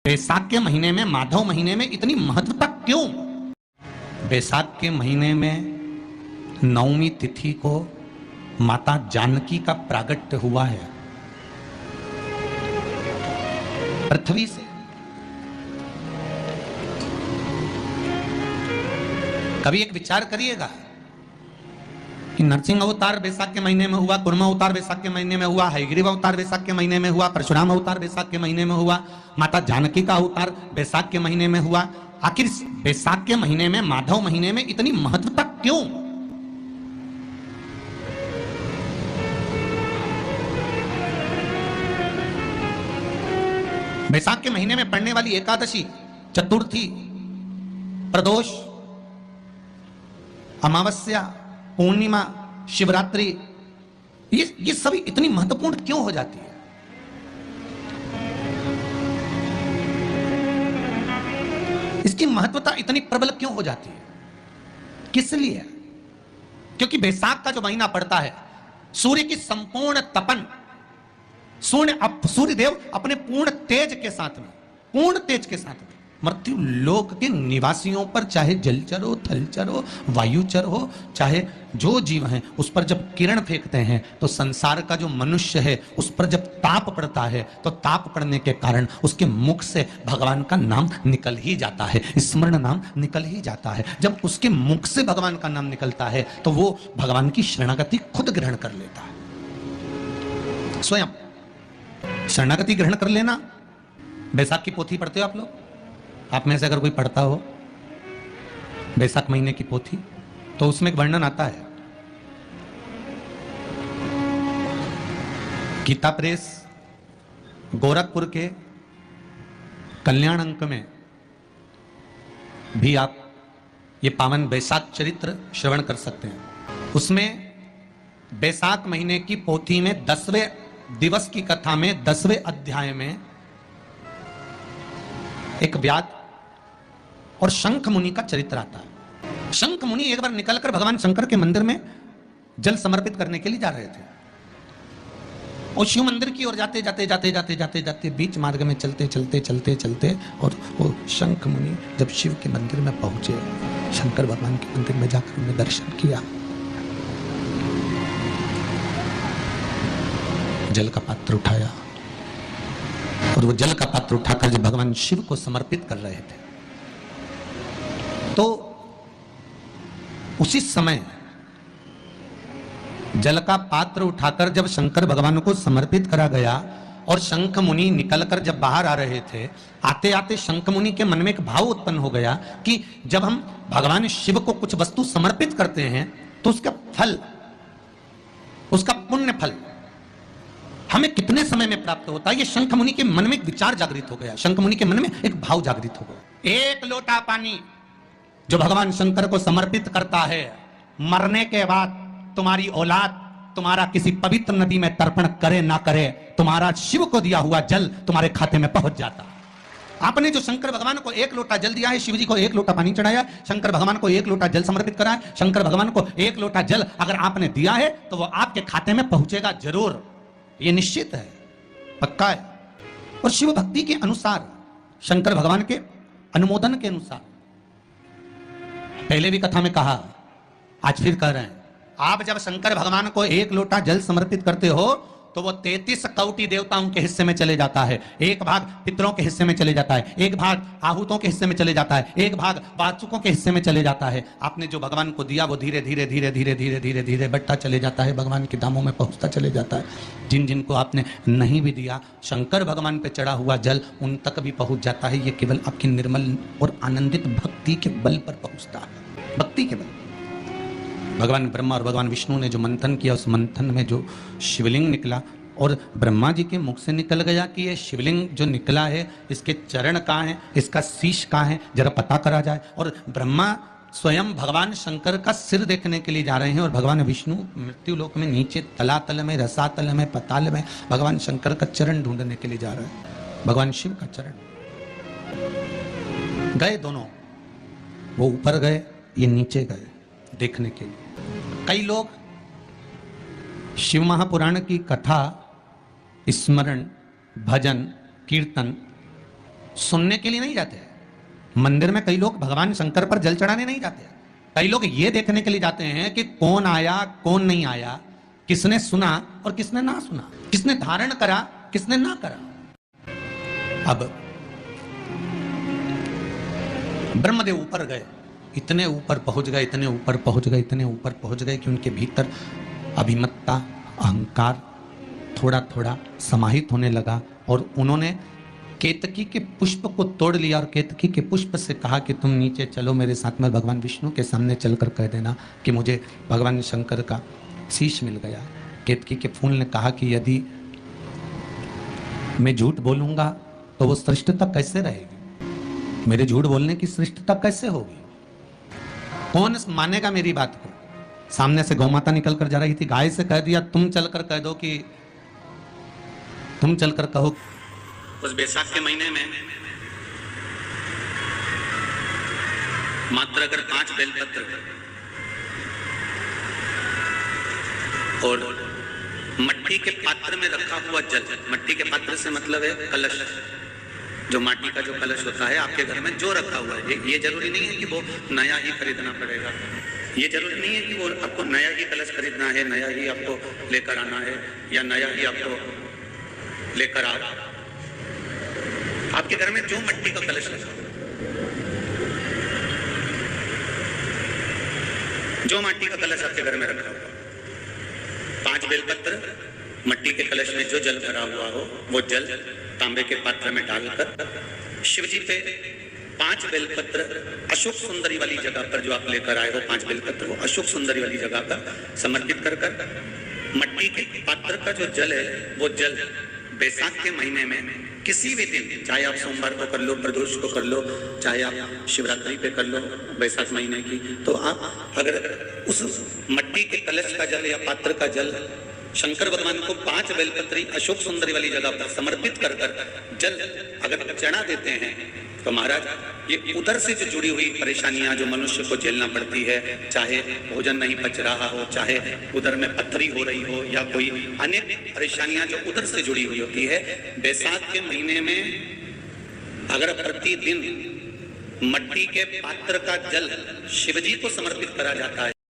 बैसाख के महीने में, माधव महीने में इतनी महत्वता क्यों? बैसाख के महीने में नवमी तिथि को माता जानकी का प्रागट्य हुआ है पृथ्वी से। कभी एक विचार करिएगा कि नरसिंह अवतार बैसाख के महीने में हुआ, कुर्म अवतार बैसाख के महीने में हुआ, हयग्रीव अवतार बैसाख के महीने में हुआ, परशुराम अवतार बैसाख के महीने में हुआ, माता जानकी का अवतार बैसाख के महीने में हुआ। आखिर बैसाख के महीने में, माधव महीने में इतनी महत्वता क्यों? बैसाख के महीने में पड़ने वाली एकादशी, चतुर्थी, प्रदोष, अमावस्या, पूर्णिमा, शिवरात्रि, ये सभी इतनी महत्वपूर्ण क्यों हो जाती है? इसकी महत्वता इतनी प्रबल क्यों हो जाती है? किस लिए? क्योंकि बैसाख का जो महीना पड़ता है, सूर्य की संपूर्ण तपन, सूर्यदेव अपने पूर्ण तेज के साथ में मृत्यु लोक के निवासियों पर, चाहे जलचर हो, थलचर हो, वायुचर हो, चाहे जो जीव हैं, उस पर जब किरण फेंकते हैं तो संसार का जो मनुष्य है उस पर जब ताप पड़ता है तो ताप पड़ने के कारण उसके मुख से भगवान का नाम निकल ही जाता है, स्मरण नाम निकल ही जाता है। जब उसके मुख से भगवान का नाम निकलता है तो वो भगवान की शरणागति खुद ग्रहण कर लेता है। स्वयं शरणागति ग्रहण कर लेना। बैसाख की पोथी पढ़ते हो आप लोग? आप में से अगर कोई पढ़ता हो बैसाख महीने की पोथी, तो उसमें एक वर्णन आता है। गीता प्रेस गोरखपुर के कल्याण अंक में भी आप ये पावन बैसाख चरित्र श्रवण कर सकते हैं। उसमें बैसाख महीने की पोथी में 10वें दिवस की कथा में 10वें अध्याय में एक व्याध और शंख मुनि का चरित्र आता है। शंख मुनि एक बार निकलकर भगवान शंकर के मंदिर में जल समर्पित करने के लिए जा रहे थे और शिव मंदिर की ओर जाते बीच मार्ग में चलते और वो शंख मुनि जब शिव के मंदिर में पहुंचे, शंकर भगवान के मंदिर में जाकर उन्हें दर्शन किया, जल का पात्र उठाया और वो जल का पात्र उठाकर जब भगवान शिव को समर्पित कर रहे थे तो उसी समय जल का पात्र उठाकर जब शंकर भगवान को समर्पित करा गया और शंख मुनि निकलकर जब बाहर आ रहे थे, आते आते शंख मुनि के मन में एक भाव उत्पन्न हो गया कि जब हम भगवान शिव को कुछ वस्तु समर्पित करते हैं तो उसका फल, उसका पुण्य फल हमें कितने समय में प्राप्त होता है। ये शंख मुनि के मन में एक विचार जागृत हो गया, शंख मुनि के मन में एक भाव जागृत हो गया। एक लोटा पानी जो भगवान शंकर को समर्पित करता है, मरने के बाद तुम्हारी औलाद तुम्हारा किसी पवित्र नदी में तर्पण करे ना करे, तुम्हारा शिव को दिया हुआ जल तुम्हारे खाते में पहुंच जाता। आपने जो शंकर भगवान को एक लोटा जल दिया है, शिव जी को एक लोटा पानी चढ़ाया, शंकर भगवान को एक लोटा जल समर्पित करा है, शंकर भगवान को एक लोटा जल अगर आपने दिया है तो वो आपके खाते में पहुंचेगा जरूर, ये निश्चित है, पक्का है। और शिव भक्ति के अनुसार, शंकर भगवान के अनुमोदन के अनुसार, पहले भी कथा में कहा, आज फिर कह रहे हैं, आप जब शंकर भगवान को एक लोटा जल समर्पित करते हो तो वो 33 कौटि देवताओं के हिस्से में चले जाता है, एक भाग पितरों के हिस्से में चले जाता है, एक भाग आहूतों के हिस्से में चले जाता है, एक भाग वाचुकों के हिस्से में चले जाता है। आपने जो भगवान को दिया वो धीरे धीरे धीरे धीरे धीरे धीरे धीरे बढ़ता चले जाता है, भगवान के धामों में पहुंचता चले जाता है। जिन जिनको आपने नहीं भी दिया, शंकर भगवान पे चढ़ा हुआ जल उन तक भी पहुंच जाता है। ये केवल आपकी निर्मल और आनंदित भक्ति के बल पर पहुंचता है, भक्ति के बल। भगवान ब्रह्मा और भगवान विष्णु ने जो मंथन किया, उस मंथन में जो शिवलिंग निकला और ब्रह्मा जी के मुख से निकल गया कि ये शिवलिंग जो निकला है इसके चरण कहाँ हैं, इसका शीश कहाँ है, जरा पता करा जाए। और ब्रह्मा स्वयं भगवान शंकर का सिर देखने के लिए जा रहे हैं और भगवान विष्णु मृत्यु लोक में नीचे तलातल में, रसातल में, पताल में भगवान शंकर का चरण ढूंढने के लिए जा रहे हैं, भगवान शिव का चरण। गए दोनों, वो ऊपर गए, ये नीचे गए देखने के लिए। कई लोग शिव महापुराण की कथा, स्मरण, भजन, कीर्तन सुनने के लिए नहीं जाते। मंदिर में कई लोग भगवान शंकर पर जल चढ़ाने नहीं जाते, कई लोग ये देखने के लिए जाते हैं कि कौन आया कौन नहीं आया, किसने सुना और किसने ना सुना, किसने धारण करा किसने ना करा। अब ब्रह्मदेव ऊपर गए, इतने ऊपर पहुंच गए, इतने ऊपर पहुंच गए, इतने ऊपर पहुंच गए कि उनके भीतर अभिमत्ता, अहंकार थोड़ा थोड़ा समाहित होने लगा और उन्होंने केतकी के पुष्प को तोड़ लिया और केतकी के पुष्प से कहा कि तुम नीचे चलो मेरे साथ में, भगवान विष्णु के सामने चलकर कह देना कि मुझे भगवान शंकर का शीश मिल गया। केतकी के फूल ने कहा कि यदि मैं झूठ बोलूंगा तो वो श्रेष्ठता कैसे रहेगी, मेरे झूठ बोलने की श्रेष्ठता कैसे होगी, कौन मानेगा मेरी बात को। सामने से गौ माता निकल कर जा रही थी, गाय से कह दिया तुम चलकर कह दो कि तुम चलकर कहो उस बैसाख के महीने में मात्र अगर 5 बेलपत्र और मट्टी के पात्र में रखा हुआ जल, मट्टी के पात्र से मतलब है कलश, जो माटी का जो कलश होता है आपके घर में जो रखा हुआ है, ये जरूरी नहीं है कि वो नया ही खरीदना पड़ेगा, ये जरूरी नहीं है कि वो आपको नया ही कलश खरीदना है, नया ही आपको लेकर आना है या नया ही आपको लेकर आओ। आपके घर में जो मट्टी का कलश रखा, जो माटी का कलश आपके घर में रखा हुआ, 5 बेलपत्र, मट्टी के कलश में जो जल भरा हुआ हो वो जल तांबे के पात्र में डालकर शिव जी पे 5 बेलपत्र अशोक सुंदरी वाली जगह पर जो आप लेकर आए हो, 5 बेलपत्र वो अशोक सुंदरी वाली जगह पर समर्पित कर मट्टी के पात्र का जो जल है वो जल बैसाख के महीने में किसी भी दिन, चाहे आप सोमवार को कर लो, प्रदोष को कर लो, चाहे आप शिवरात्रि पे कर लो बैसाख महीने की, तो आप अगर उस मट्टी के कलश का जल या पात्र का जल शंकर भगवान को 5 बेलपत्री अशोक सुंदरी वाली जगह पर समर्पित कर जल अगर चढ़ा देते हैं तो महाराज ये उधर से जो जुड़ी हुई परेशानियां जो मनुष्य को झेलना पड़ती है, चाहे भोजन नहीं पच रहा हो, चाहे उधर में पत्थरी हो रही हो या कोई अनेक परेशानियां जो उधर से जुड़ी हुई होती है, बैसाख के महीने में अगर प्रतिदिन मट्टी के पात्र का जल शिवजी को समर्पित करा जाता है